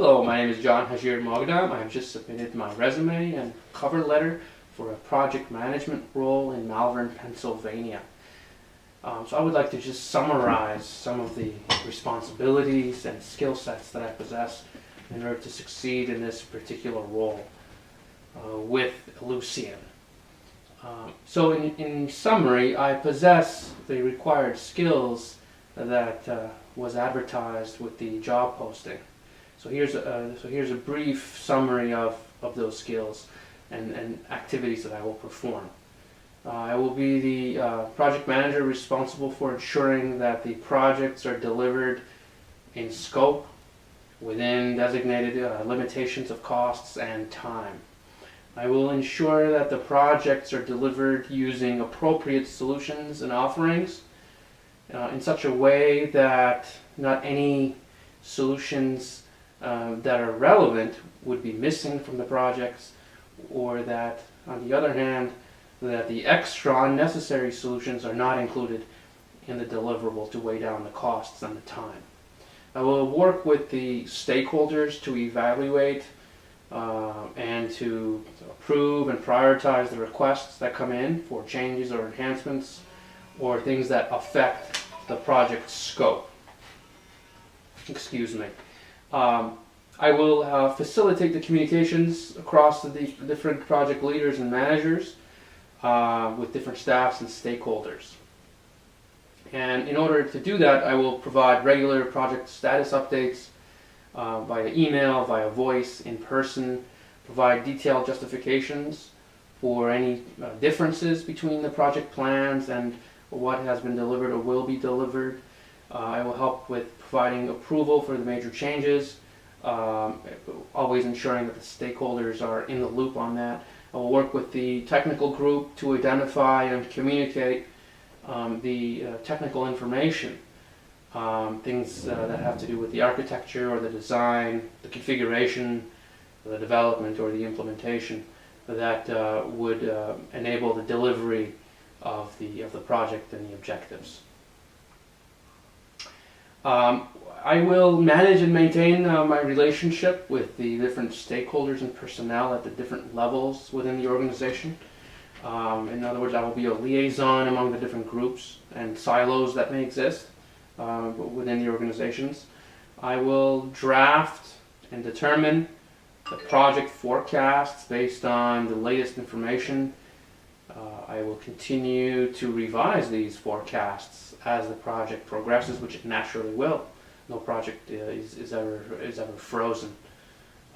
Hello, my name is John Hajir Mogdam. I have just submitted my resume and cover letter for a project management role in Malvern, Pennsylvania. So I would like to just summarize some of the responsibilities and skill sets that I possess in order to succeed in this particular role with Ellucian. So in summary, I possess the required skills that was advertised with the job posting. So here's a brief summary of those skills and activities that I will perform. I will be the project manager responsible for ensuring that the projects are delivered in scope within designated limitations of costs and time. I will ensure that the projects are delivered using appropriate solutions and offerings in such a way that not any solutions that are relevant would be missing from the projects, or that, on the other hand, that the extra unnecessary solutions are not included in the deliverable to weigh down the costs and the time. I will work with the stakeholders to evaluate and to approve and prioritize the requests that come in for changes or enhancements or things that affect the project scope. Excuse me. I will facilitate the communications across the different project leaders and managers with different staffs and stakeholders. And in order to do that, I will provide regular project status updates via email, via voice, in person, provide detailed justifications for any differences between the project plans and what has been delivered or will be delivered. I will help with providing approval for the major changes, always ensuring that the stakeholders are in the loop on that. I will work with the technical group to identify and communicate the technical information, things that have to do with the architecture or the design, the configuration, the development or the implementation that would enable the delivery of the project and the objectives. I will manage and maintain my relationship with the different stakeholders and personnel at the different levels within the organization. In other words, I will be a liaison among the different groups and silos that may exist within the organizations. I will draft and determine the project forecasts based on the latest information. I will continue to revise these forecasts as the project progresses, which it naturally will. No project is ever frozen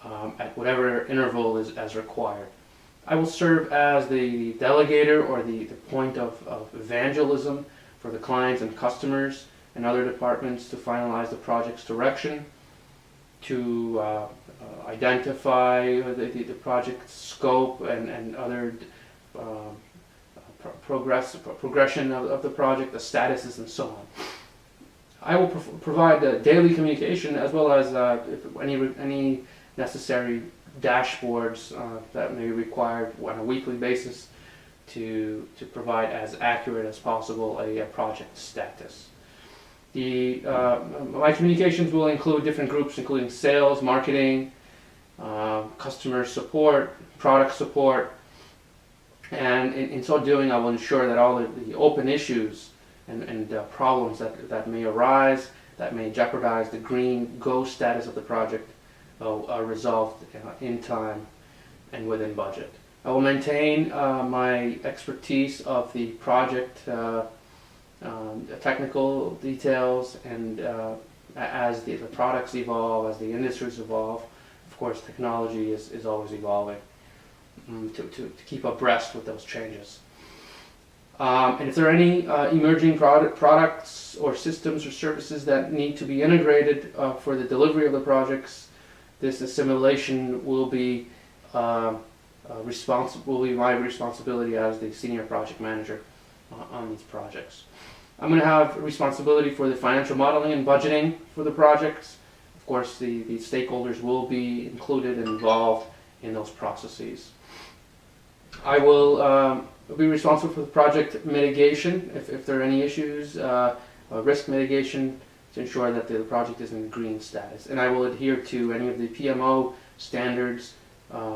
at whatever interval is as required. I will serve as the delegator or the point of evangelism for the clients and customers and other departments to finalize the project's direction, to identify the project scope and other progression of the project, the statuses, and so on. I will provide daily communication as well as any necessary dashboards that may be required on a weekly basis to provide as accurate as possible a project status. My communications will include different groups, including sales, marketing, customer support, product support, and in so doing, I will ensure that all of the open issues and problems that may arise, that may jeopardize the green go status of the project, are resolved in time and within budget. I will maintain my expertise of the project technical details, and as the products evolve, as the industries evolve, of course technology is always evolving, to keep abreast with those changes. And if there are any emerging products or systems or services that need to be integrated for the delivery of the projects, this assimilation will be my responsibility as the senior project manager on these projects. I'm going to have responsibility for the financial modeling and budgeting for the projects. Of course, the stakeholders will be included and involved in those processes. I will be responsible for the project mitigation if there are any issues, risk mitigation, to ensure that the project is in green status. And I will adhere to any of the PMO standards,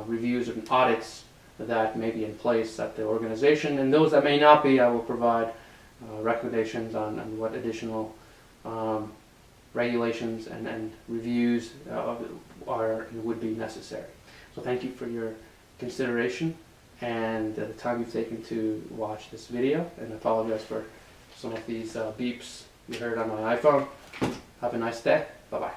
reviews and audits that may be in place at the organization, and those that may not be, I will provide recommendations on what additional regulations and reviews are and would be necessary. So thank you for your consideration and the time you've taken to watch this video, and I apologize for some of these beeps you heard on my iPhone. Have a nice day. Bye-bye.